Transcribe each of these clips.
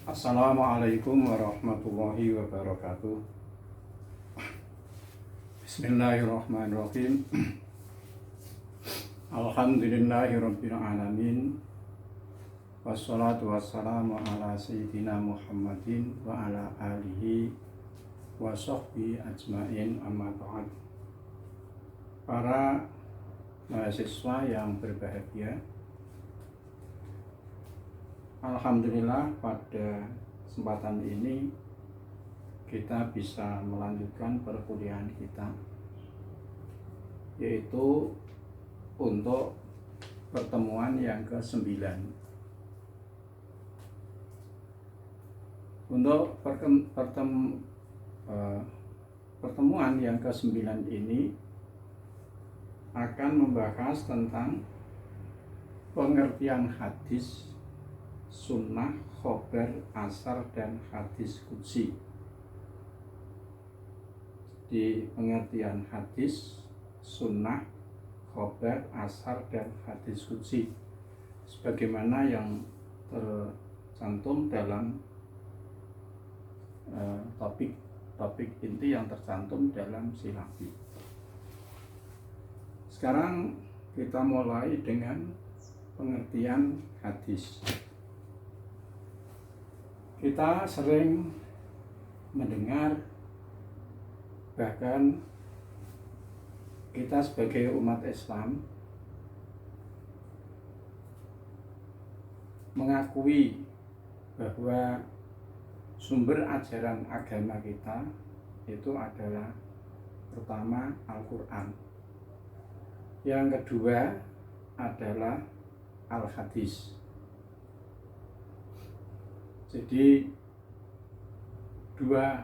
Assalamualaikum warahmatullahi wabarakatuh. Bismillahirrahmanirrahim. Alhamdulillahirabbil alamin. Wassalatu wassalamu ala sayyidina Muhammadin wa ala alihi wa sahbihi ajmain, amma ba'd. Para mahasiswa yang berbahagia, alhamdulillah pada kesempatan ini kita bisa melanjutkan perkuliahan kita, yaitu untuk pertemuan yang ke-9. Untuk pertemuan yang ke-9 ini akan membahas tentang pengertian hadis, sunnah, khobar, asar, dan hadis qudsi. Di pengertian hadis, sunnah, khobar, asar, dan hadis qudsi, sebagaimana yang tercantum dalam topik inti yang tercantum dalam silabi. Sekarang kita mulai dengan pengertian hadis. Kita sering mendengar, bahkan kita sebagai umat Islam mengakui bahwa sumber ajaran agama kita itu adalah pertama Al-Quran, yang kedua adalah Al-Hadis. Jadi dua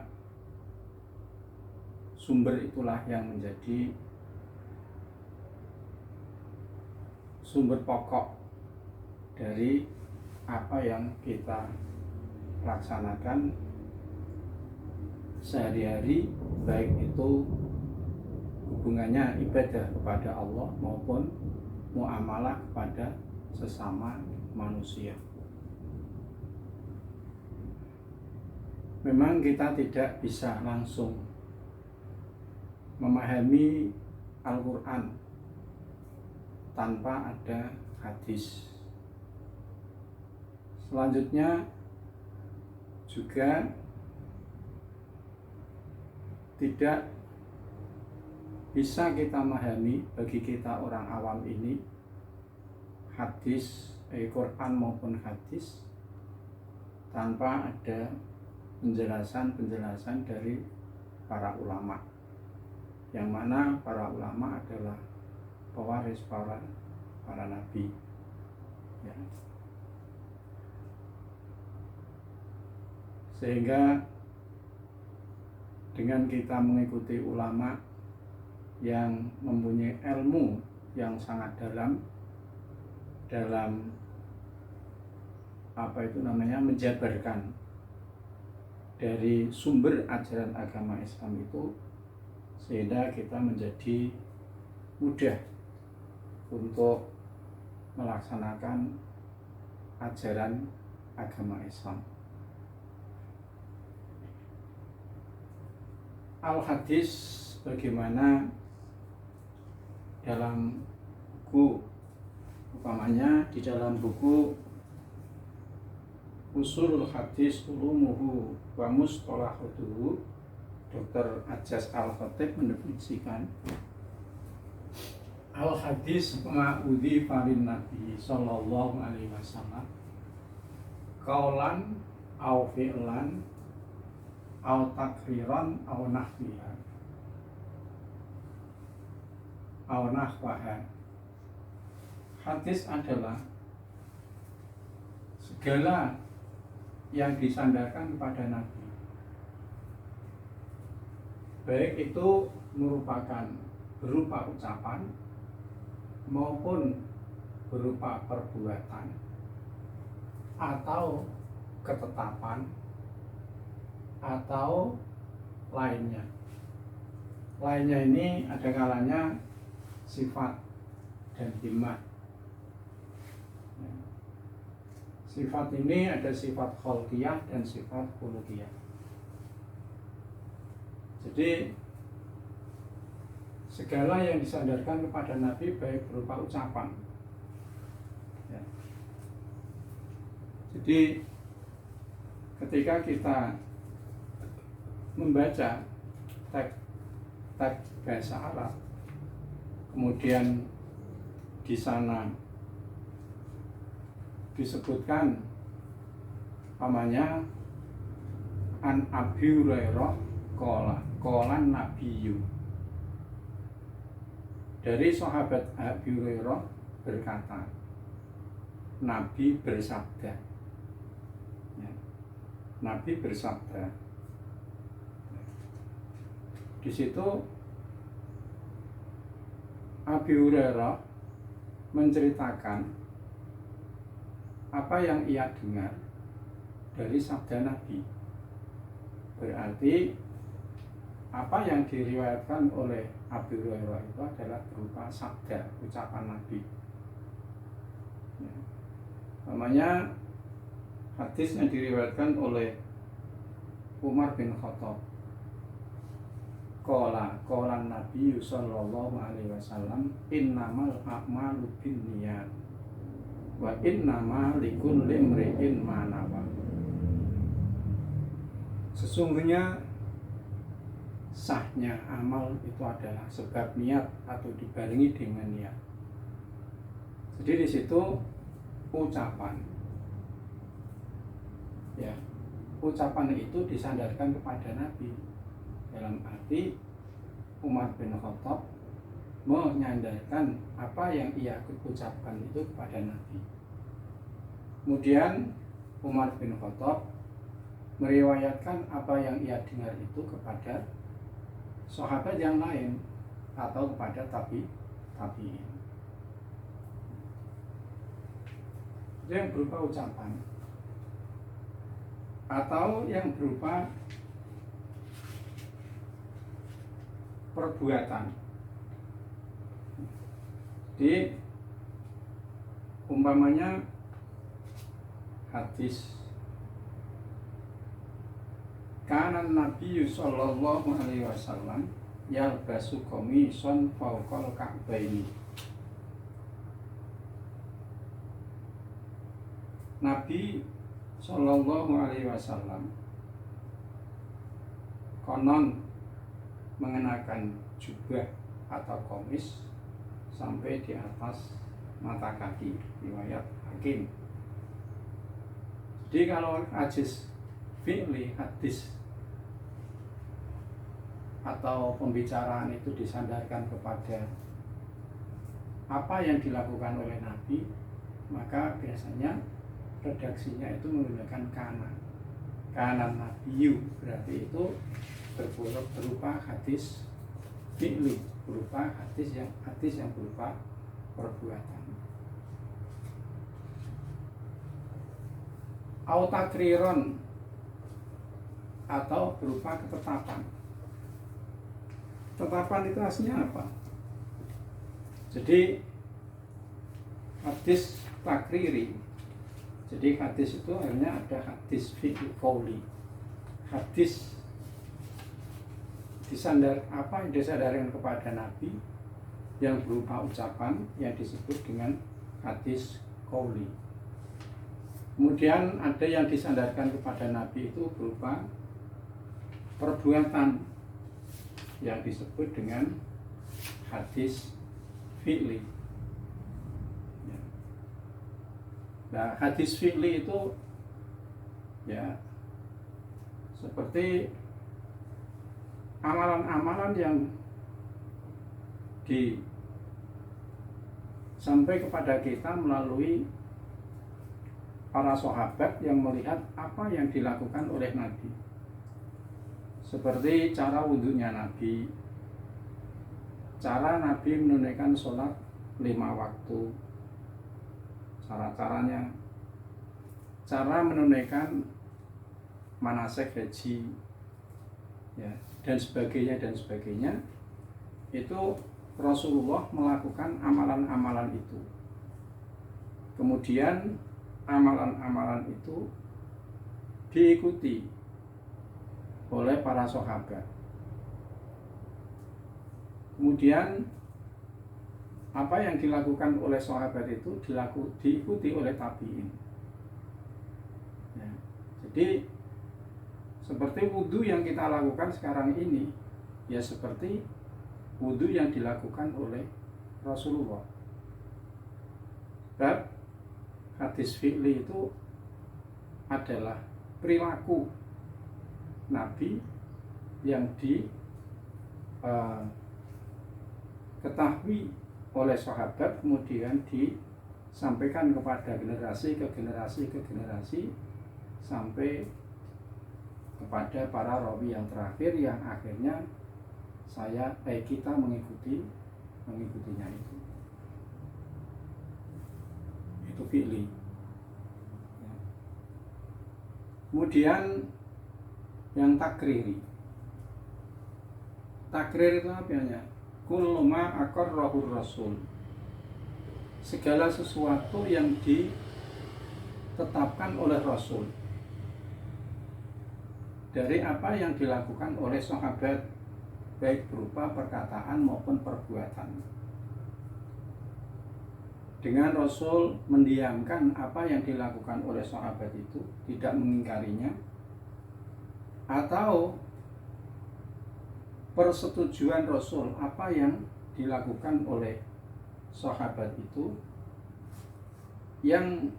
sumber itulah yang menjadi sumber pokok dari apa yang kita laksanakan sehari-hari, baik itu hubungannya ibadah kepada Allah maupun muamalah kepada sesama manusia. Memang kita tidak bisa langsung memahami Al-Quran tanpa ada hadis. Selanjutnya juga tidak bisa kita memahami, bagi kita orang awam ini, hadis, Quran maupun hadis, tanpa ada penjelasan dari para ulama, yang mana para ulama adalah pewaris para nabi, ya. Sehingga dengan kita mengikuti ulama yang mempunyai ilmu yang sangat dalam menjabarkan dari sumber ajaran agama Islam itu, sehingga kita menjadi mudah untuk melaksanakan ajaran agama Islam. Al-Hadis, bagaimana dalam buku, umpamanya di dalam buku Ushulul Hadis Ulumuhu wa Mustalahuhu, Dr. Ajaz Al-Khatib mendefinisikan Al-Hadis ma'udhifa lin Nabi sallallahu alaihi wasallam qaulan au fi'lan au takriran au nahwiha au nahwaha. Hadis adalah segala yang disandarkan kepada Nabi, baik itu merupakan berupa ucapan maupun berupa perbuatan atau ketetapan atau lainnya. Lainnya ini ada kalanya sifat dan himmah. Sifat ini ada sifat kholqiyah dan sifat khuluqiyah. Jadi segala yang disandarkan kepada Nabi baik berupa ucapan, ya. Jadi ketika kita membaca teks bahasa Arab, kemudian di sana disebutkan namanya an Abi Hurairah qolan nabiyyu, dari sahabat Abi Hurairah berkata, Nabi bersabda, ya. Nabi bersabda. Di situ Abi Hurairah menceritakan apa yang ia dengar dari sabda Nabi. Berarti apa yang diriwayatkan oleh Abi Hurairah itu adalah berupa sabda, ucapan Nabi, ya. Namanya hadis yang diriwayatkan oleh Umar bin Khattab. Qala Nabi sallallahu alaihi wasallam, innamal a'malu binniyat wa innama likulli imri'in ma nawa. Sesungguhnya sahnya amal itu adalah sebab niat atau dibarengi dengan niat. Jadi di situ ucapan, ya, ucapan itu disandarkan kepada Nabi, dalam arti Umar bin Khattab menyandarkan apa yang ia ucapkan itu kepada Nabi. Kemudian Umar bin Khattab meriwayatkan apa yang ia dengar itu kepada sahabat yang lain atau kepada tabi'in. Itu yang berupa ucapan atau yang berupa perbuatan. Di umpamanya hadis kana Nabi sallallahu alaihi wasallam yalbasu qamisan fawqal ka'baini. Nabi sallallahu alaihi wasallam konon mengenakan jubah atau komis sampai di atas mata kaki, riwayat Hakim. Jadi kalau hadis fi'li, hadis atau pembicaraan itu disandarkan kepada apa yang dilakukan oleh Nabi, maka biasanya redaksinya itu menggunakan kanan nabiyyu, berarti itu berupa hadis fi'li, berupa hadis yang berupa perbuatan. Au takriron, atau berupa ketetapan. Ketetapan itu aslinya apa? Jadi hadis takriri. Jadi hadis itu akhirnya ada hadis fi'li qauli. Hadis apa yang disandarkan kepada Nabi yang berupa ucapan yang disebut dengan hadis qauli. Kemudian ada yang disandarkan kepada Nabi itu berupa perbuatan yang disebut dengan hadis fi'li. Nah, hadis fi'li itu ya seperti amalan-amalan yang sampai kepada kita melalui para sahabat yang melihat apa yang dilakukan oleh Nabi. Seperti cara wudhunya Nabi, cara Nabi menunaikan sholat 5 waktu, cara-caranya, cara menunaikan manasik haji, ya, dan sebagainya, itu Rasulullah melakukan amalan-amalan itu. Kemudian amalan-amalan itu diikuti oleh para sahabat. Kemudian apa yang dilakukan oleh sahabat itu diikuti oleh tabi'in. Ya. Jadi seperti wudhu yang kita lakukan sekarang ini, ya seperti wudhu yang dilakukan oleh Rasulullah. Sebab hadis fi'li itu adalah perilaku Nabi yang diketahui oleh sahabat, kemudian disampaikan kepada generasi ke generasi ke generasi sampai kepada para rawi yang terakhir, yang akhirnya kita mengikutinya itu fi'li. Kemudian yang takriri itu artinya kullu ma aqarrahu rasul, segala sesuatu yang ditetapkan oleh Rasul dari apa yang dilakukan oleh sahabat, baik berupa perkataan maupun perbuatan. Dengan Rasul mendiamkan apa yang dilakukan oleh sahabat itu, tidak mengingkarinya, atau persetujuan Rasul apa yang dilakukan oleh sahabat itu, yang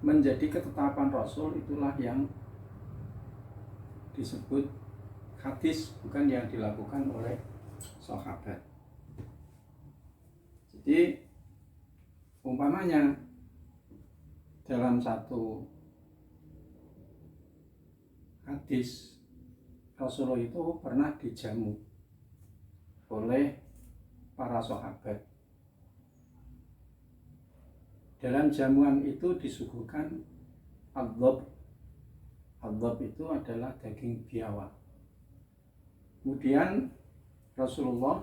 menjadi ketetapan Rasul, itulah yang disebut hadis, bukan yang dilakukan oleh sahabat. Jadi umpamanya dalam satu hadis, Rasulullah itu pernah dijamu oleh para sahabat. Dalam jamuan itu disuguhkan adzab. Adzab itu adalah daging biawak. Kemudian Rasulullah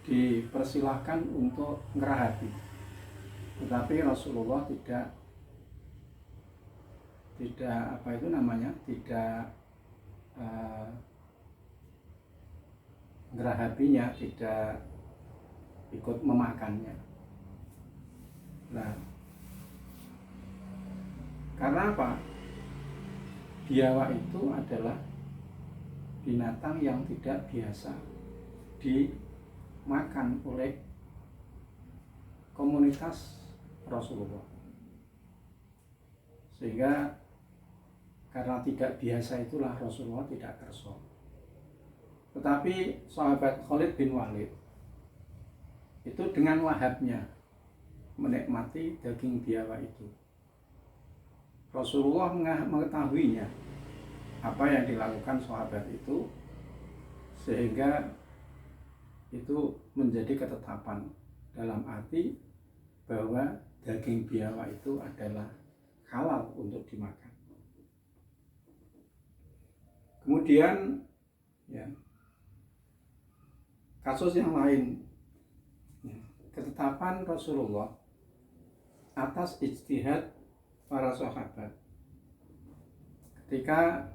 dipersilahkan untuk ngerahapi, tetapi Rasulullah tidak ngerahapinya, tidak ikut memakannya. Nah, karena apa? Biawak itu adalah binatang yang tidak biasa dimakan oleh komunitas Rasulullah, sehingga karena tidak biasa itulah Rasulullah tidak kerso. Tetapi sahabat Khalid bin Walid itu dengan lahapnya menikmati daging biawak itu. Rasulullah mengetahuinya apa yang dilakukan sahabat itu, sehingga itu menjadi ketetapan dalam arti bahwa daging biawak itu adalah halal untuk dimakan. Kemudian ya, kasus yang lain, ya, ketetapan Rasulullah atas ijtihad para sahabat ketika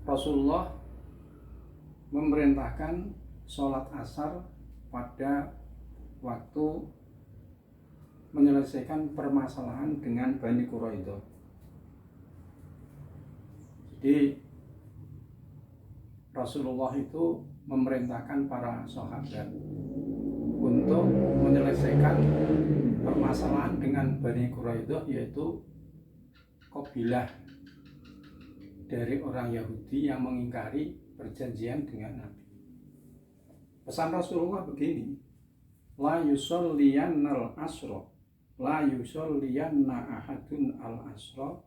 Rasulullah memerintahkan sholat asar pada waktu menyelesaikan permasalahan dengan Bani Quraidah. Jadi Rasulullah itu memerintahkan para sahabat untuk menyelesaikan permasalahan dengan Bani Quraidah, yaitu kabilah dari orang Yahudi yang mengingkari perjanjian dengan Nabi. Pesan Rasulullah begini, la yusalliyannal asra, la yusalliyanna ahadun al asra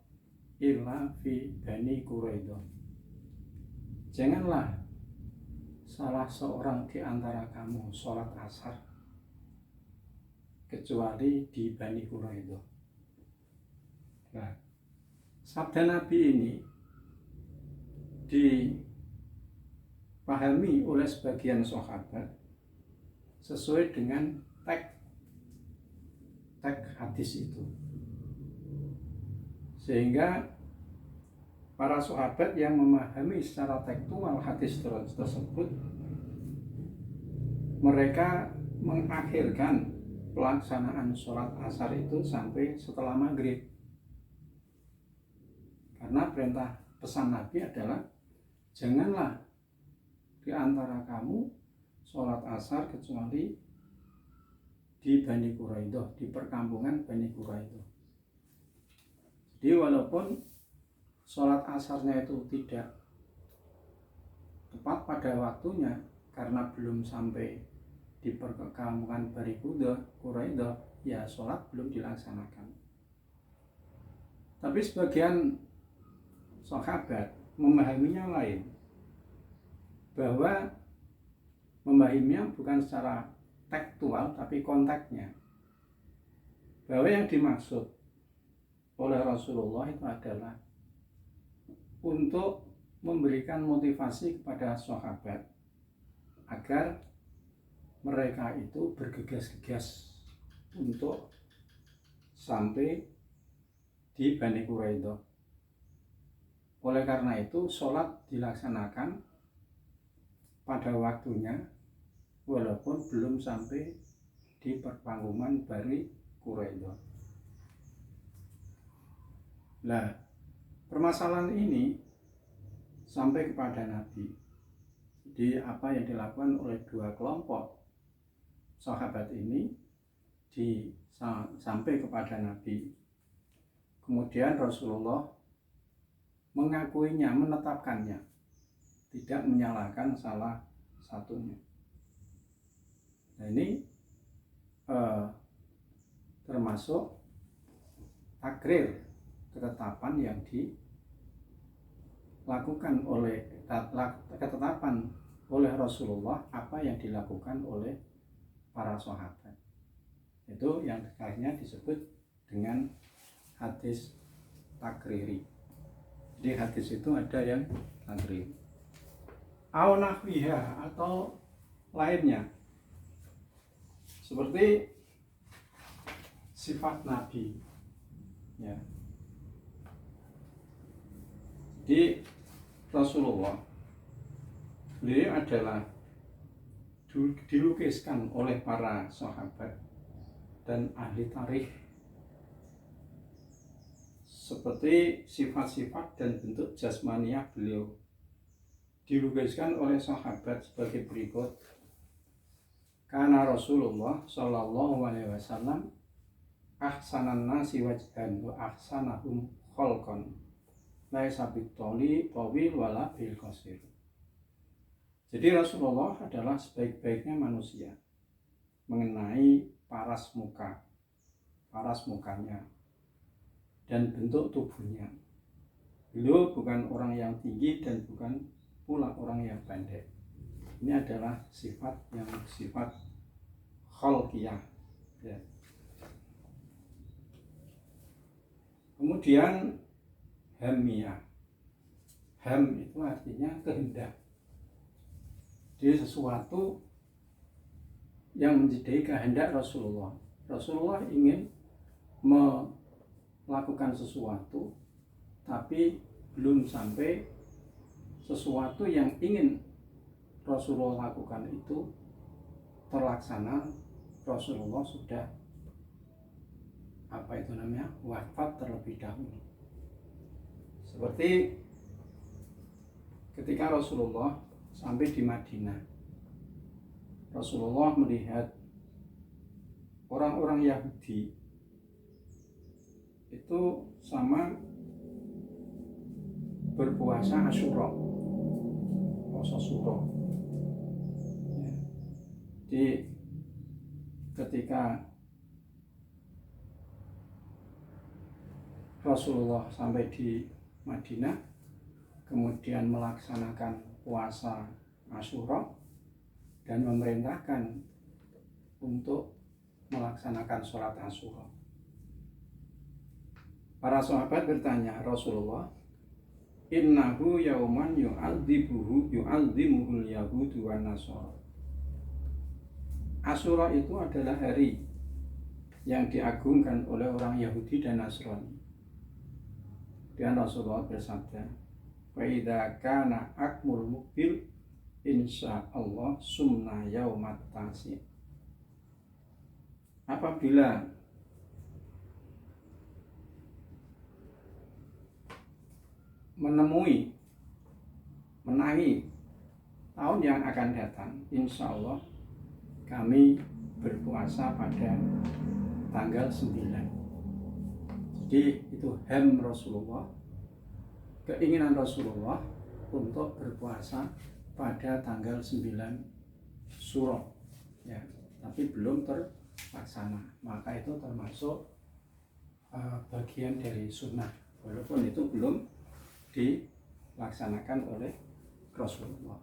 illa fi Bani Quraidah. Janganlah salah seorang di antara kamu sholat asar kecuali di Bani Quraidah. Nah, sabda Nabi ini dipahami oleh sebagian sahabat sesuai dengan teks teks hadis itu. Sehingga para sahabat yang memahami secara tekstual hadis tersebut, mereka mengakhirkan pelaksanaan sholat asar itu sampai setelah maghrib. Karena perintah pesan Nabi adalah janganlah di antara kamu sholat asar kecuali di Bani Quraidah, di perkampungan Bani Quraidah. Jadi walaupun sholat asarnya itu tidak tepat pada waktunya karena belum sampai di perkampungan Bani Quraidah, ya sholat belum dilaksanakan. Tapi sebagian sahabat memahaminya lain, bahwa memahaminya bukan secara tekstual tapi konteksnya, bahwa yang dimaksud oleh Rasulullah itu adalah untuk memberikan motivasi kepada sahabat agar mereka itu bergegas-gegas untuk sampai di Bani Quraidah. Oleh karena itu sholat dilaksanakan pada waktunya walaupun belum sampai di perkampungan Bani Quraidah. Nah, permasalahan ini sampai kepada Nabi. Jadi apa yang dilakukan oleh dua kelompok sahabat ini sampai kepada Nabi. Kemudian Rasulullah mengakuinya, menetapkannya, tidak menyalahkan salah satunya. Nah ini termasuk takrir, ketetapan yang dilakukan oleh Rasulullah, apa yang dilakukan oleh para sahabat. Itu yang akhirnya disebut dengan hadis takriri. Di hadis itu ada yang takriri. Au nahwiha atau lainnya. Seperti sifat Nabi. Ya. Di Rasulullah, beliau adalah dilukiskan oleh para sahabat dan ahli tarikh seperti sifat-sifat dan bentuk jasmaniah beliau dilukiskan oleh sahabat sebagai berikut. Karena Rasulullah Shallallahu Alaihi Wasallam ahsanan nasi wajhan wa ahsanahum khalqan laisa bitoli tawil wala bil qasir. Jadi Rasulullah adalah sebaik-baiknya manusia mengenai paras mukanya dan bentuk tubuhnya. Beliau bukan orang yang tinggi dan bukan pula orang yang pendek. Ini adalah sifat khalqiyah. Ya. Kemudian hamiyah. Ham itu artinya kehendak. Jadi sesuatu yang menjadi kehendak Rasulullah. Rasulullah ingin melakukan sesuatu, tapi belum sampai sesuatu yang ingin Rasulullah lakukan itu terlaksana. Rasulullah sudah wafat terlebih dahulu. Seperti ketika Rasulullah sampai di Madinah, Rasulullah melihat orang-orang Yahudi itu sama berpuasa Asyura, puasa Syura. Ya. Di ketika Rasulullah sampai di Madinah, kemudian melaksanakan puasa Asyura dan memerintahkan untuk melaksanakan sholat Asyura. Para sahabat bertanya, Rasulullah, innahu yauman yu'adzimuhul yahudu wan nasara. Asyura itu adalah hari yang diagungkan oleh orang Yahudi dan Nasrani. Dan Rasulullah bersabda, "Wa idza kana akmul mukbil insyaallah sumna yaumat tasi." Apabila menangi tahun yang akan datang, insya Allah kami berpuasa pada tanggal 9. Jadi itu hem Rasulullah, keinginan Rasulullah untuk berpuasa pada tanggal 9 Syuro, ya, tapi belum terlaksana. Maka itu termasuk bagian dari sunnah, walaupun itu belum dilaksanakan oleh Rasulullah.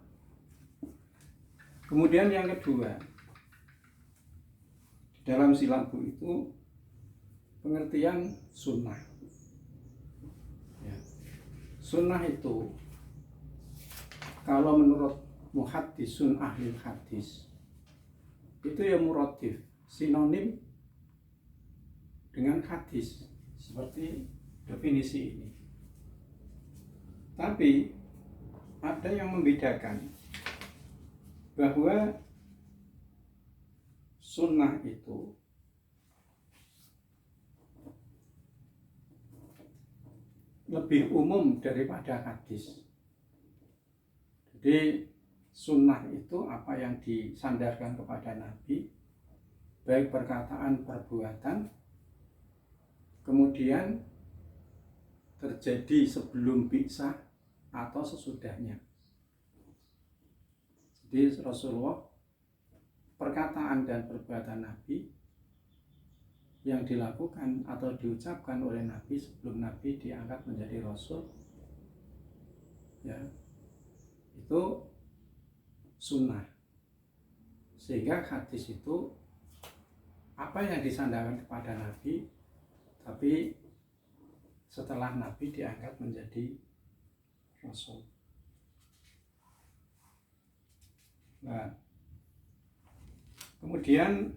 Kemudian yang kedua, dalam silabu itu pengertian sunnah. Ya. Sunnah itu kalau menurut muhaddisun ahli hadis itu ya muradif, sinonim dengan hadis seperti definisi ini. Tapi ada yang membedakan bahwa sunnah itu lebih umum daripada hadis. Jadi sunnah itu apa yang disandarkan kepada Nabi, baik perkataan, perbuatan, kemudian terjadi sebelum bi'tsah atau sesudahnya. Jadi Rasulullah, perkataan dan perbuatan Nabi yang dilakukan atau diucapkan oleh Nabi sebelum Nabi diangkat menjadi Rasul, ya, itu sunnah. Sehingga hadis itu apa yang disandarkan kepada Nabi, tapi setelah Nabi diangkat menjadi Rasul. Nah, kemudian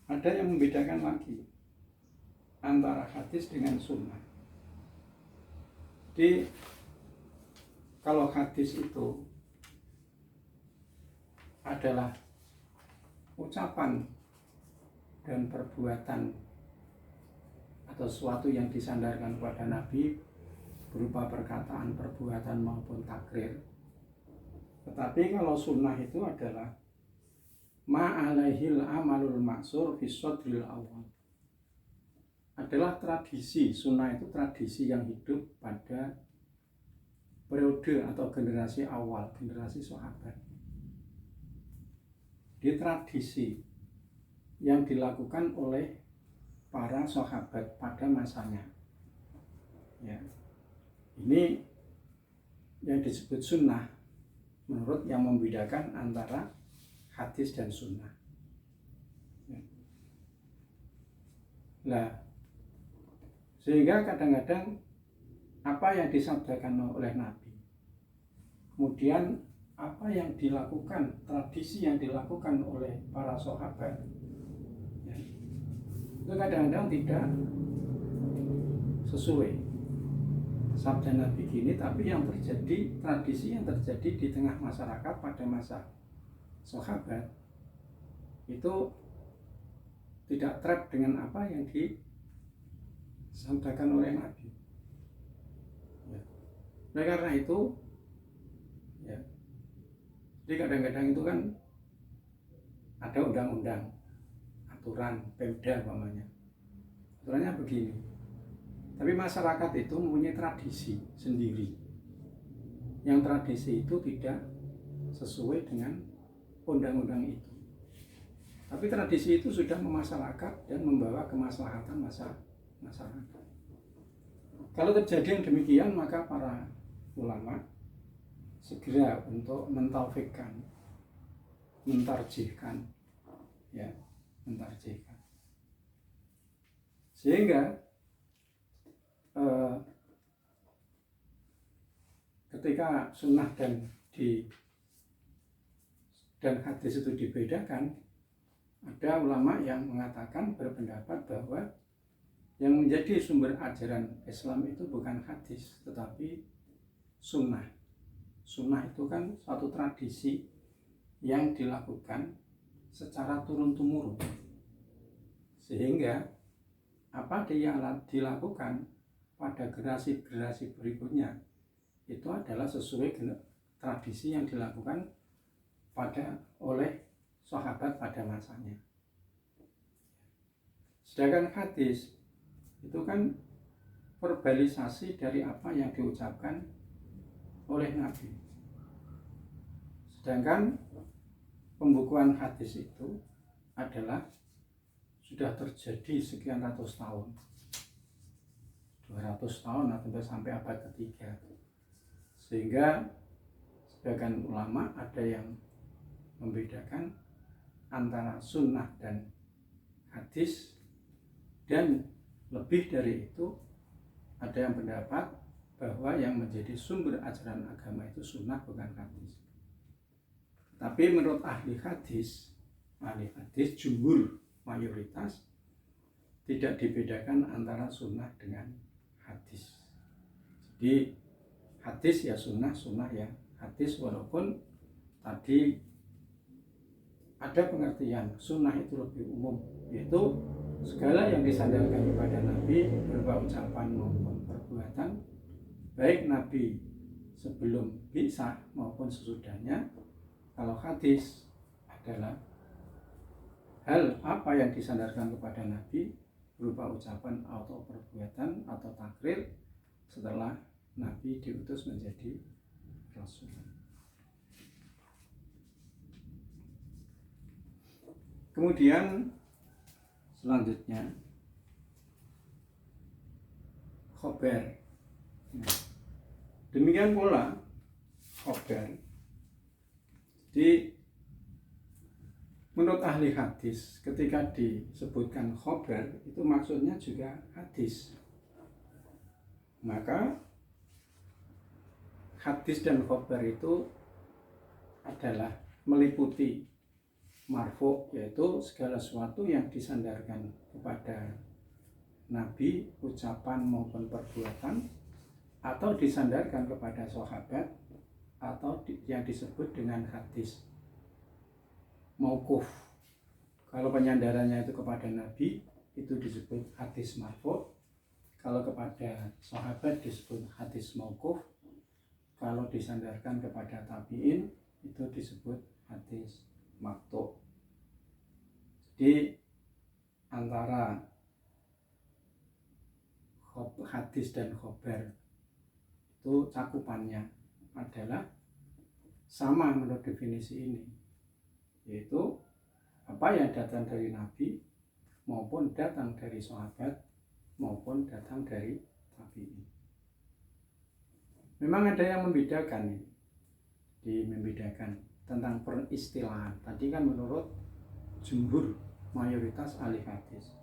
ada yang membedakan lagi antara hadis dengan sunnah. Jadi kalau hadis itu adalah ucapan dan perbuatan atau sesuatu yang disandarkan kepada Nabi berupa perkataan, perbuatan maupun takrir. Tetapi kalau sunnah itu adalah ma'alaihil amalul maksur fi sodril awal, adalah tradisi. Sunnah itu tradisi yang hidup pada periode atau generasi awal, generasi sahabat. Di tradisi yang dilakukan oleh para sahabat pada masanya, ya. Ini yang disebut sunnah menurut yang membedakan antara hadis dan sunnah. Nah, sehingga kadang-kadang apa yang disabdakan oleh Nabi, kemudian apa yang dilakukan, tradisi yang dilakukan oleh para sahabat, ya, itu kadang-kadang tidak sesuai. Sabda Nabi gini, tapi yang terjadi, tradisi yang terjadi di tengah masyarakat pada masa sahabat itu tidak trap dengan apa yang disampaikan oleh Nabi. Ya. Nah, karena itu, ya, jadi kadang-kadang itu kan ada undang-undang, aturan Pemda umpamanya. Aturannya begini. Tapi masyarakat itu mempunyai tradisi sendiri. Yang tradisi itu tidak sesuai dengan undang-undang itu. Tapi tradisi itu sudah memasyarakat dan membawa kemaslahatan masyarakat. Kalau kejadian demikian, maka para ulama segera untuk mentaufikkan, mentarjihkan, ya, mentarjihkan. Sehingga ketika sunnah dan hadis itu dibedakan, Ada ulama yang mengatakan berpendapat bahwa yang menjadi sumber ajaran Islam itu bukan hadis tetapi sunnah. Sunnah itu kan suatu tradisi yang dilakukan secara turun-temurun, sehingga apa yang dilakukan pada generasi-generasi berikutnya itu adalah sesuai tradisi yang dilakukan oleh sahabat pada masanya. Sedangkan hadis itu kan verbalisasi dari apa yang diucapkan oleh Nabi. Sedangkan pembukuan hadis itu adalah sudah terjadi sekian ratus tahun, 200 tahun atau sampai abad ketiga, sehingga sebagian ulama ada yang membedakan antara sunnah dan hadis, dan lebih dari itu ada yang pendapat bahwa yang menjadi sumber ajaran agama itu sunnah bukan hadis. Tapi menurut ahli hadis jumhur mayoritas tidak dibedakan antara sunnah dengan hadis. Jadi hadis ya sunnah, sunnah ya hadis, walaupun tadi ada pengertian sunnah itu lebih umum, yaitu segala yang disandarkan kepada Nabi berupa ucapan maupun perbuatan, baik Nabi sebelum bi'tsah maupun sesudahnya. Kalau hadis adalah hal apa yang disandarkan kepada Nabi berupa ucapan atau perbuatan atau takrir setelah Nabi diutus menjadi Rasul. Kemudian selanjutnya khobar. Demikian pula khobar. Jadi menurut ahli hadis ketika disebutkan khobar itu maksudnya juga hadis. Maka hadis dan khobar itu adalah meliputi marfu, yaitu segala sesuatu yang disandarkan kepada Nabi, ucapan maupun perbuatan, atau disandarkan kepada sahabat, atau yang disebut dengan hadis mauquf. Kalau penyandarannya itu kepada Nabi itu disebut hadis marfu, kalau kepada sahabat disebut hadis mauquf, kalau disandarkan kepada tabi'in itu disebut hadis maqtu'. Jadi antara hadis dan khobar itu cakupannya adalah sama menurut definisi ini, yaitu apa yang datang dari Nabi maupun datang dari sahabat maupun datang dari tabi'in. Memang ada yang membedakan tentang peristilahan. Tadi kan menurut jumhur mayoritas ahli hadis.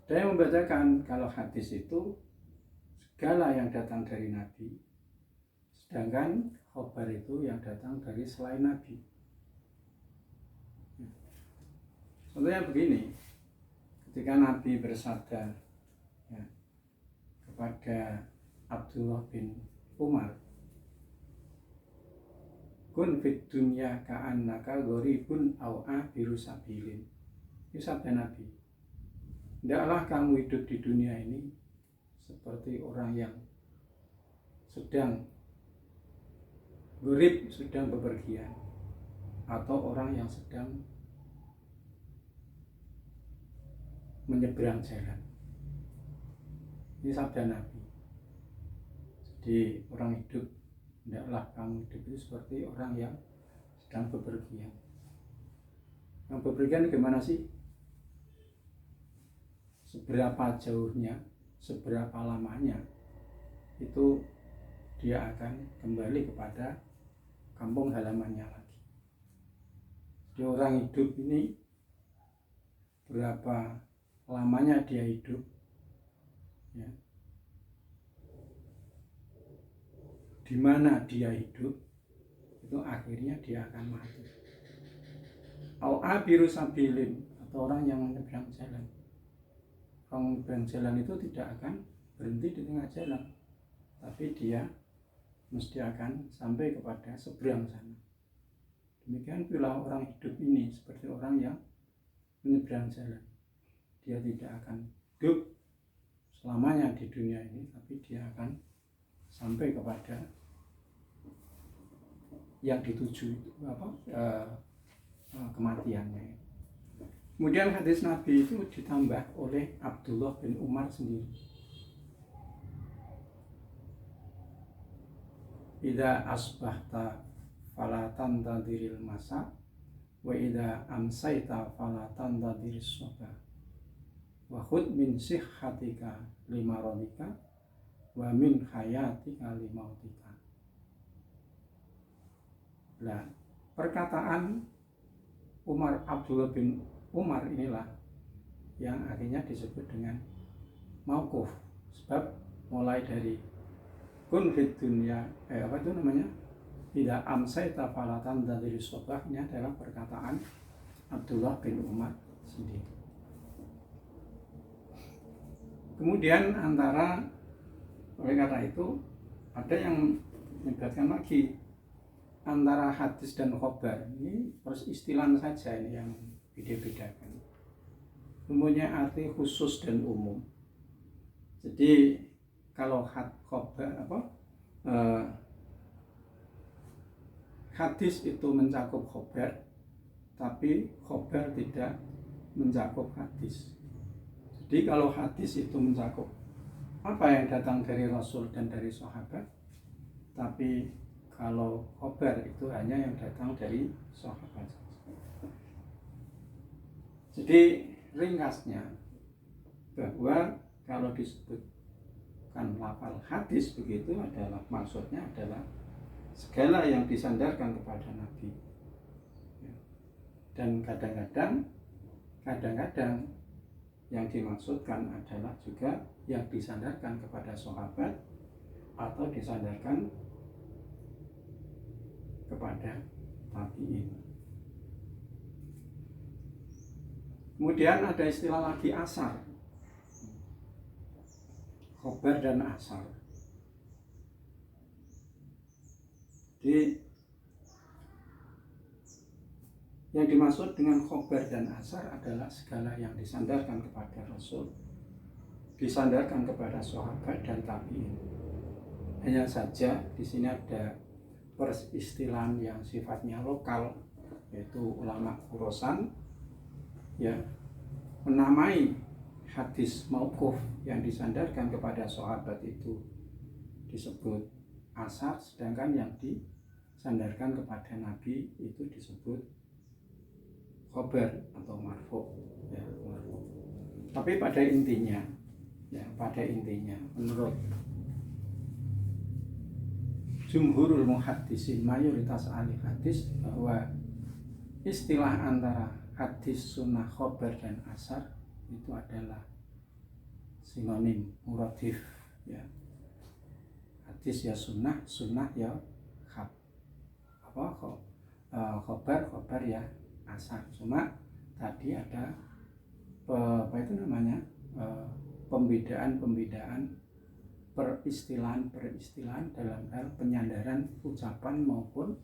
Ada yang membedakan kalau hadis itu segala yang datang dari Nabi, sedangkan khobar itu yang datang dari selain Nabi. Contohnya begini, ketika Nabi bersabda kepada Abdullah bin Umar, kun fit dunya ka'annaka gharibun aw abiru sabilin. Itu sabda Nabi. Tidaklah kamu hidup di dunia ini seperti orang yang sedang gharib, sedang bepergian, atau orang yang sedang menyeberang jalan. Ini sabda Nabi. Jadi orang hidup, tidaklah kamu hidup itu seperti orang yang sedang bepergian. Yang bepergian gimana sih? Seberapa jauhnya, seberapa lamanya, itu dia akan kembali kepada kampung halamannya lagi. Jadi orang hidup ini berapa lamanya dia hidup, ya, di mana dia hidup, itu akhirnya dia akan mati. au abiru sabilin, atau orang yang menyeberang jalan. Orang menyeberang jalan itu tidak akan berhenti di tengah jalan, tapi dia mesti akan sampai kepada seberang sana. Demikian pula orang hidup ini seperti orang yang menyeberang jalan. Dia tidak akan hidup selamanya di dunia ini, tapi dia akan sampai kepada yang dituju itu kematiannya. Kemudian hadis Nabi itu ditambah oleh Abdullah bin Umar sendiri. Idza asbahta fala tantadiril masa wa idza amsayta fala tantadiris sabah wa khudh min sihhatika limaradika wa min hayatika limautika. Nah, perkataan Abdullah bin Umar inilah yang akhirnya disebut dengan mauquf, sebab mulai dari kun fid dunya tidak amsayta fala tantadiris sabah, ini adalah perkataan Abdullah bin Umar sendiri. Kemudian oleh karena itu ada yang menyebutkan lagi antara hadis dan khobar. Ini peristilahan saja ini yang beda-bedakan. Umumnya arti khusus dan umum. Jadi kalau hadis itu mencakup khobar, tapi khobar tidak mencakup hadis. Jadi kalau hadis itu mencakup apa yang datang dari Rasul dan dari sahabat, tapi kalau khobar itu hanya yang datang dari sahabat. Jadi ringkasnya bahwa kalau disebutkan lafal hadis begitu adalah maksudnya adalah segala yang disandarkan kepada Nabi. Dan kadang-kadang yang dimaksudkan adalah juga yang disandarkan kepada sahabat atau disandarkan kepada tabi'in. Kemudian ada istilah lagi asar, khobar dan asar. Jadi yang dimaksud dengan khobar dan asar adalah segala yang disandarkan kepada Rasul, disandarkan kepada sahabat dan tabi'in. Hanya saja di sini ada peristilahan yang sifatnya lokal, yaitu ulama Khurasan ya menamai hadis mauquf yang disandarkan kepada sahabat itu disebut asar, sedangkan yang disandarkan kepada Nabi itu disebut khobar atau marfu ya, marfu. Tapi pada intinya menurut jumhurul muhaddisin, mayoritas ahli hadis, bahwa istilah antara hadis, sunnah, khobar dan asar itu adalah sinonim, muradif ya. Hadis ya sunnah, sunnah ya khobar ya asar. Cuma tadi ada pembedaan peristilahan dalam hal penyandaran ucapan maupun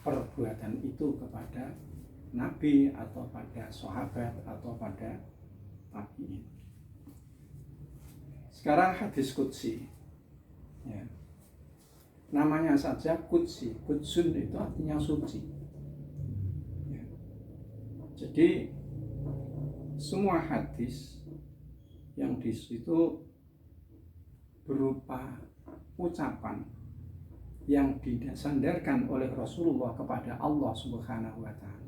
perbuatan itu kepada Nabi atau pada sahabat atau pada tabi'in. Sekarang hadis qudsi ya. Namanya saja qudsi, qudsun itu artinya suci ya. Jadi semua hadis yang di situ berupa ucapan yang disandarkan oleh Rasulullah kepada Allah Subhanahu wa Ta'ala.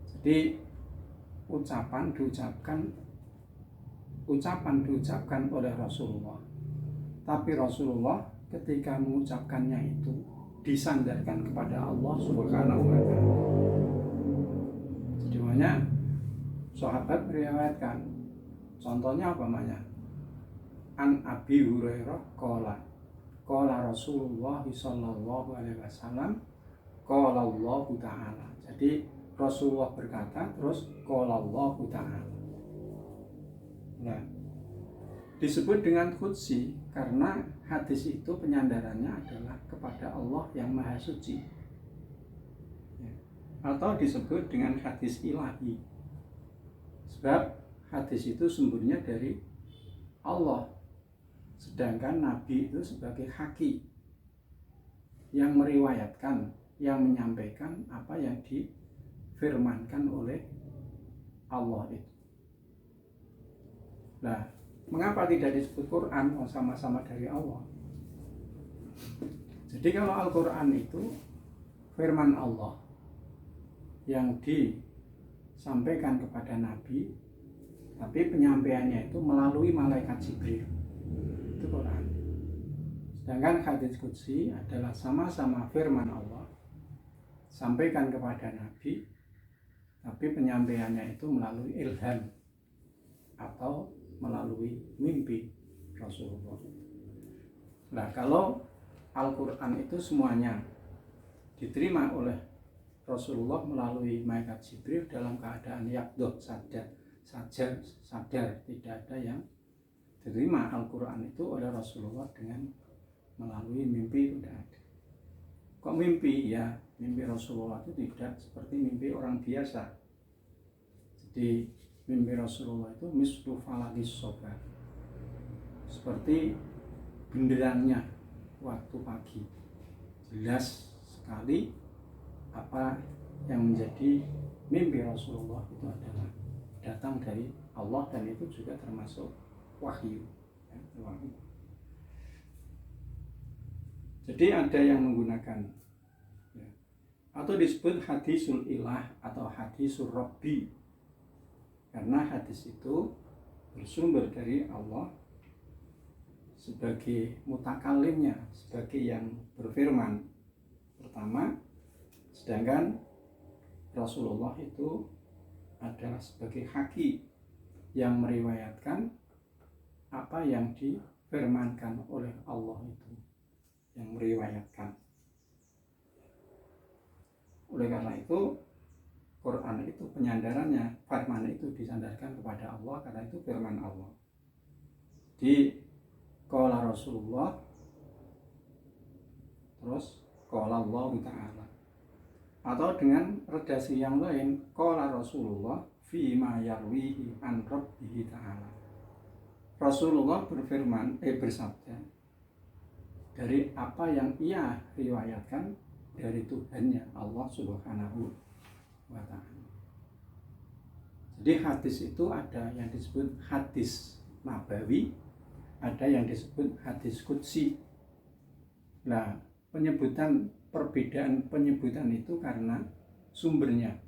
Jadi ucapan diucapkan oleh Rasulullah, tapi Rasulullah ketika mengucapkannya itu disandarkan kepada Allah Subhanahu wa Ta'ala. Jadi banyak sahabat meriwayatkan, contohnya an Abi Hurairah qala Rasulullah sallallahu alaihi wasallam qala Allah Ta'ala. Jadi Rasulullah berkata, terus qala Allahu ta'ala. Nah, disebut dengan qudsi karena hadis itu penyandarannya adalah kepada Allah yang Maha Suci. Ya. Atau disebut dengan hadis ilahi. Sebab hadis itu sumbernya dari Allah. Sedangkan Nabi itu sebagai haki yang meriwayatkan, yang menyampaikan apa yang difirmankan oleh Allah itu. Nah, mengapa tidak disebut Quran? Sama-sama dari Allah. Jadi kalau Al-Quran itu firman Allah yang disampaikan kepada Nabi, tapi penyampaiannya itu melalui malaikat Jibril. Itu Quran. Sedangkan hadis qudsi adalah sama-sama firman Allah sampaikan kepada Nabi, tapi penyampaiannya itu melalui ilham atau melalui mimpi Rasulullah. Nah, kalau Al-Quran itu semuanya diterima oleh Rasulullah melalui malaikat Jibril dalam keadaan yaqdhah, sadar, tidak ada yang diterima Al-Quran itu oleh Rasulullah dengan melalui mimpi, tidak ada. Kok mimpi? Ya, mimpi Rasulullah itu tidak seperti mimpi orang biasa. Jadi mimpi Rasulullah itu mislu falaqis sobar, seperti benderangnya waktu pagi. Jelas sekali apa yang menjadi mimpi Rasulullah itu adalah datang dari Allah, dan itu juga termasuk wahyu. Wahyu. Jadi ada yang menggunakan ya, atau disebut hadisul ilah atau hadisul rabbi, karena hadis itu bersumber dari Allah sebagai mutakalimnya, sebagai yang berfirman pertama, sedangkan Rasulullah itu adalah sebagai haki yang meriwayatkan apa yang difirmankan oleh Allah itu, yang meriwayatkan. Oleh karena itu Quran itu penyandarannya, firman itu disandarkan kepada Allah karena itu firman Allah. Di qala Rasulullah, terus qala Allah Ta'ala. Atau dengan redaksi yang lain, qala Rasulullah fi ma yarwihi an Rabbihi Ta'ala. Rasulullah bersabda dari apa yang ia riwayatkan dari Tuhannya Allah Subhanahu wa Ta'ala. Jadi hadis itu ada yang disebut hadis nabawi, ada yang disebut hadis qudsi. Nah, perbedaan penyebutan itu karena sumbernya.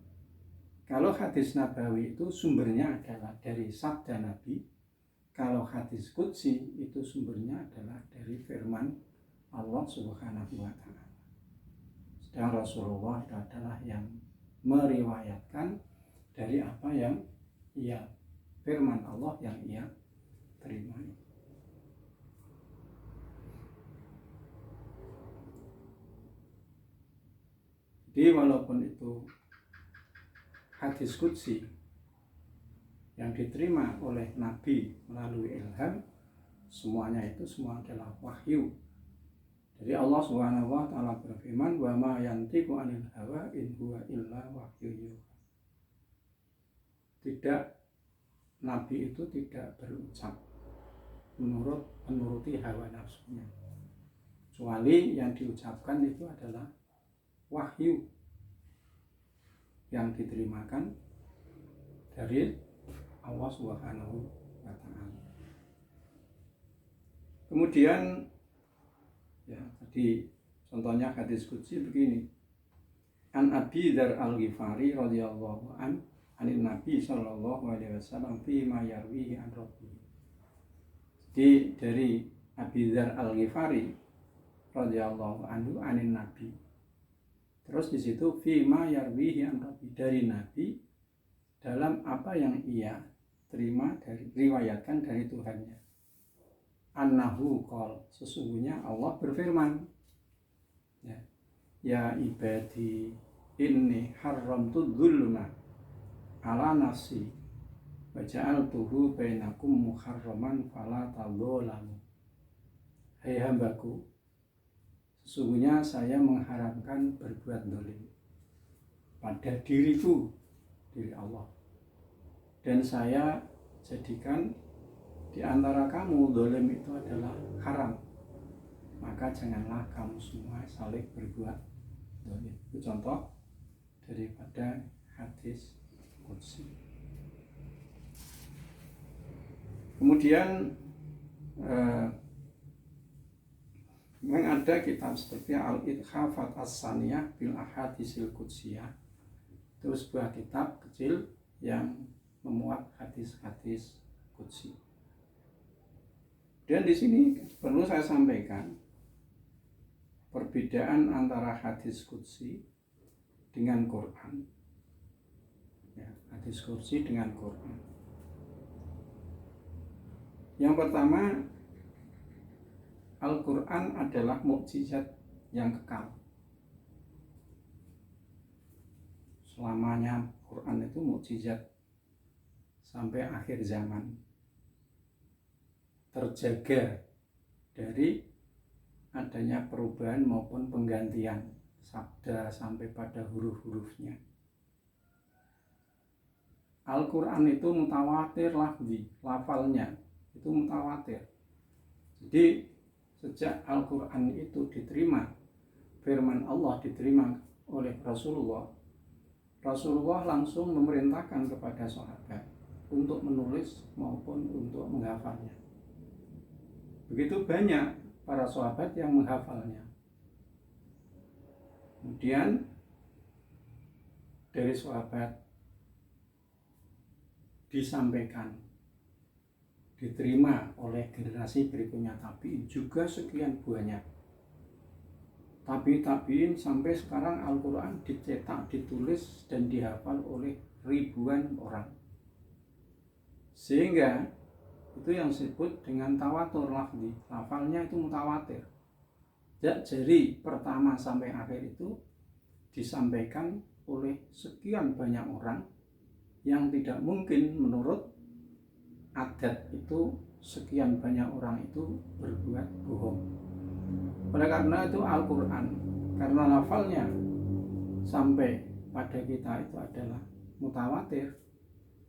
Kalau hadis nabawi itu sumbernya adalah dari sabda Nabi, kalau hadis qudsi itu sumbernya adalah dari firman Allah Subhanahu wa Ta'ala. Sedang Rasulullah adalah yang meriwayatkan dari apa yang ia firman Allah yang ia terima. Jadi walaupun itu hadis qudsi yang diterima oleh Nabi melalui ilham, semuanya itu semua adalah wahyu. Jadi Allah Subhanahu wa Ta'ala berfirman, wa ma yantiqu 'anil hawa in huwa illa wahyu yuha. Tidak, Nabi itu tidak berucap menuruti hawa nafsunya, kecuali yang diucapkan itu adalah wahyu yang diterimakan dari Allah Subhanahu wa Ta'ala. Kemudian ya, tadi contohnya hadis qudsi begini. An Abi Dzar Al-Ghifari radhiyallahu anin Nabi sallallahu alaihi wasallam fi ma yarwihi an Rabbih. Jadi dari Abi Dzar Al-Ghifari radhiyallahu anhu anin Nabi. Terus di situ fi ma yarwihi an Rabbih, dari Nabi dalam apa yang ia terima dari riwayatkan dari Tuhannya. Annahu qol, sesungguhnya Allah berfirman, ya ibadi inni haramtu dzulma ala nafsi wa ja'altuhu bainakum muharraman fala tadzalamu. Hai hambaku, sesungguhnya saya mengharamkan berbuat zalim pada diriku, diri Allah, dan saya jadikan di antara kamu zalim itu adalah haram, maka janganlah kamu semua saling berbuat zalim. Itu contoh daripada hadis qudsi. Kemudian memang ada kitab seperti Al-Ithafat As-Saniyah bil Ahadisil Qudsiyah. Itu sebuah kitab kecil yang memuat hadis-hadis qudsi. Dan di sini perlu saya sampaikan perbedaan antara hadis qudsi dengan Quran. Ya, hadis qudsi dengan Quran. Yang pertama, Al-Quran adalah mukjizat yang kekal. Selamanya Quran itu mukjizat sampai akhir zaman, terjaga dari adanya perubahan maupun penggantian sabda sampai pada huruf-hurufnya. Al-Quran itu mutawatir lafalnya itu mutawatir. Jadi sejak Al-Quran itu diterima, firman Allah diterima oleh Rasulullah langsung memerintahkan kepada sahabat untuk menulis maupun untuk menghafalnya. Begitu banyak para sahabat yang menghafalnya. Kemudian dari sahabat disampaikan, diterima oleh generasi berikutnya tabi'in juga sekian banyak. Tabi'in sampai sekarang Al-Quran dicetak, ditulis dan dihafal oleh ribuan orang. Sehingga itu yang disebut dengan tawatur lafzi, lafalnya itu mutawatir. Dari pertama sampai akhir itu disampaikan oleh sekian banyak orang yang tidak mungkin menurut adat itu sekian banyak orang itu berbuat bohong. Oleh karena itu Al-Quran, karena lafalnya sampai pada kita itu adalah mutawatir,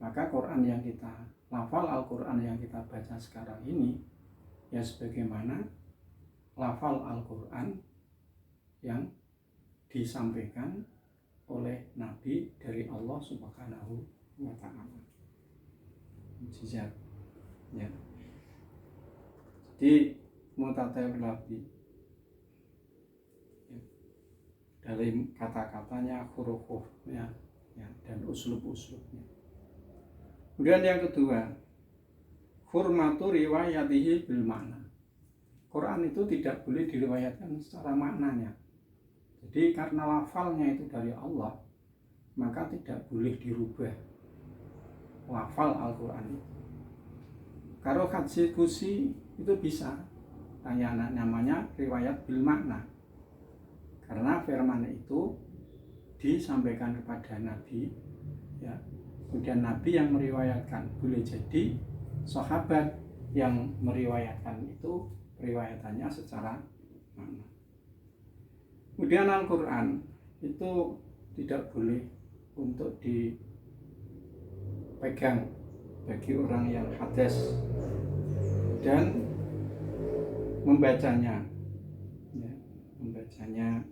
maka Quran yang kita lafal, Al-Quran yang kita baca sekarang ini ya sebagaimana lafal Al-Quran yang disampaikan oleh Nabi dari Allah Subhanahu wa Ta'ala. Mujizat ya. Jadi mutawatir lafzi ya, dari kata-katanya, huruf-hurufnya ya, dan uslub-uslubnya. Kemudian yang kedua, hurmatu riwayatihi bil makna. Quran itu tidak boleh diriwayatkan secara maknanya. Jadi karena lafalnya itu dari Allah, maka tidak boleh dirubah lafal Al-Quran itu. Kalau hadis qudsi itu bisa, namanya riwayat bil makna, karena firman itu disampaikan kepada Nabi ya. Kemudian Nabi yang meriwayatkan, boleh jadi sahabat yang meriwayatkan itu riwayatannya secara makna. Kemudian Al-Quran itu tidak boleh untuk dipegang bagi orang yang hadas dan membacanya ya, membacanya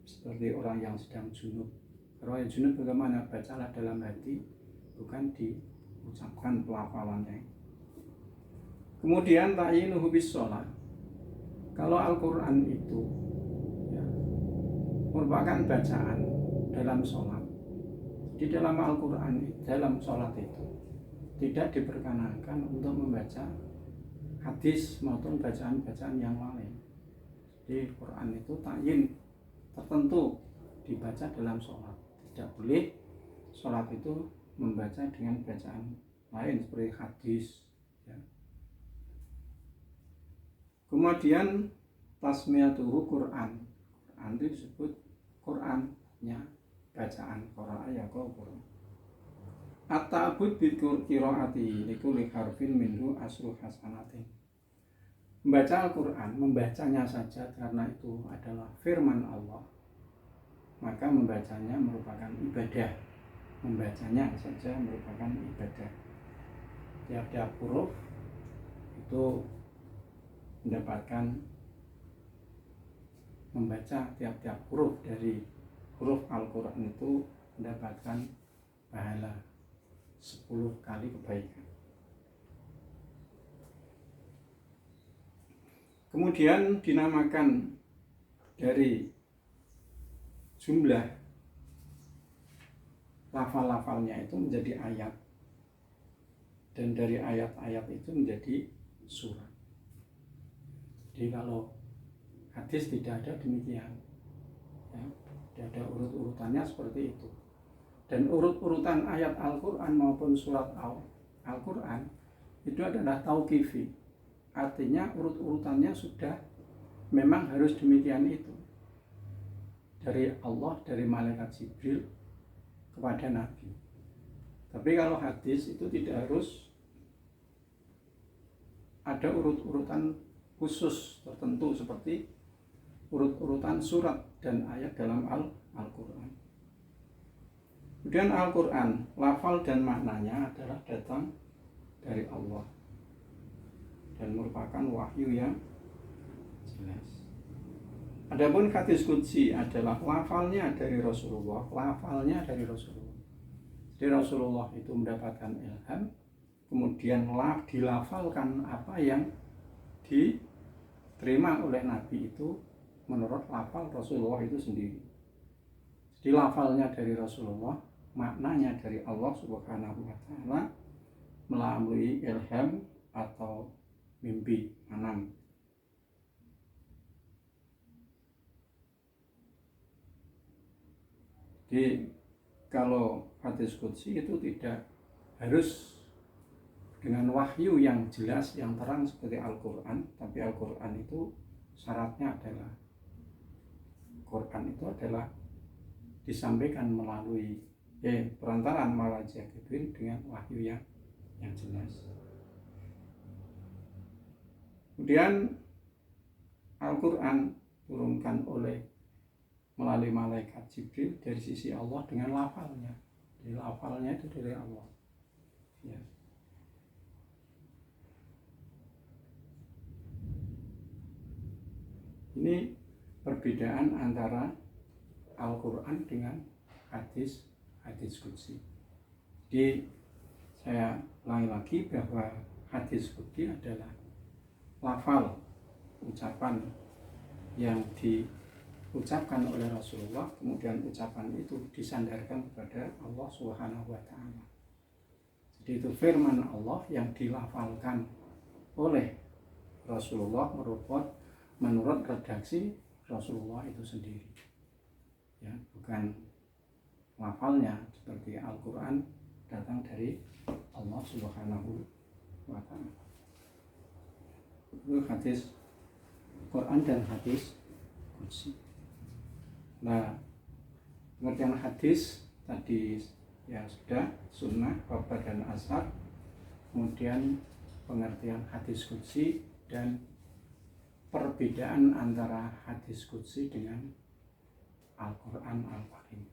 seperti orang yang sedang junub. Kalau yang junub bagaimana? Bacalah dalam hati, bukan diucapkan pelafalannya. Kemudian ta'yinuhu bis sholat. Kalau Al-Quran itu ya, merupakan bacaan dalam sholat, di dalam Al-Quran, dalam sholat itu tidak diperkenankan untuk membaca hadis maupun bacaan-bacaan yang lain. Di Quran itu ta'yin tertentu dibaca dalam sholat. Tidak boleh sholat itu membaca dengan bacaan lain seperti hadis ya. Kemudian tasmiyatuhu Quran. Quran itu disebut Qur'annya, bacaan Qur'an ya Qur'an. At-ta'abbud bi qiraati likulli harfin minhu asru hasanatin. Membaca Al-Qur'an, membacanya saja karena itu adalah firman Allah, maka membacanya merupakan ibadah. Membacanya saja merupakan ibadah. Tiap-tiap huruf itu mendapatkan, membaca tiap-tiap huruf dari huruf Al-Qur'an itu mendapatkan pahala 10 kali kebaikan. Kemudian dinamakan dari jumlah lafal-lafalnya itu menjadi ayat, dan dari ayat-ayat itu menjadi surat. Jadi kalau hadis tidak ada demikian, ya, tidak ada urut-urutannya seperti itu. Dan urut-urutan ayat Al-Qur'an maupun surat Al-Qur'an itu adalah tauqifi. Artinya urut-urutannya sudah memang harus demikian itu. Dari Allah, dari malaikat Jibril kepada Nabi. Tapi kalau hadis itu tidak harus ada urut-urutan khusus tertentu seperti urut-urutan surat dan ayat dalam Al-Qur'an. Kemudian Al-Qur'an, lafal dan maknanya adalah datang dari Allah dan merupakan wahyu yang jelas. Adapun hadis qudsi adalah lafalnya dari Rasulullah, Jadi Rasulullah itu mendapatkan ilham, kemudian dilafalkan apa yang diterima oleh Nabi itu menurut lafal Rasulullah itu sendiri. Jadi lafalnya dari Rasulullah, maknanya dari Allah Subhanahu wa Ta'ala melalui ilham atau mimpi manam. Jadi kalau hadis qudsi itu tidak harus dengan wahyu yang jelas, yang terang seperti Al-Qur'an, tapi Al-Qur'an itu syaratnya adalah Quran itu adalah disampaikan melalui perantaraan malaikat Jibril dengan wahyu yang jelas. Kemudian Al-Qur'an turunkan melalui malaikat Jibril dari sisi Allah dengan lafalnya. Jadi lafalnya itu dari Allah. Ya. Ini perbedaan antara Al-Qur'an dengan hadis qudsi. Jadi saya ulangi lagi bahwa hadis qudsi adalah lafal, ucapan yang diucapkan oleh Rasulullah, kemudian ucapan itu disandarkan kepada Allah Subhanahu wa Ta'ala. Jadi itu firman Allah yang dilafalkan oleh Rasulullah menurut redaksi Rasulullah itu sendiri, ya, bukan lafalnya seperti Al-Qur'an datang dari Allah Subhanahu wa Ta'ala. Itu hadis Quran dan hadis qudsi. Nah, pengertian hadis tadi ya sudah, sunnah, khabar dan asar. Kemudian pengertian hadis qudsi dan perbedaan antara hadis qudsi dengan Al-Qur'an Al-Karim.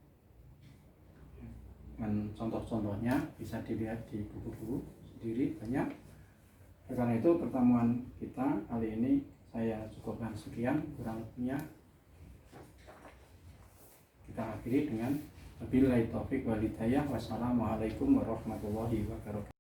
Dan contoh-contohnya bisa dilihat di buku-buku sendiri, banyak. Karena itu pertemuan kita kali ini saya cukupkan sekian, kurang lebihnya kita akhiri dengan wabillahi taufiq wal hidayah. Wassalamualaikum warahmatullahi wabarakatuh.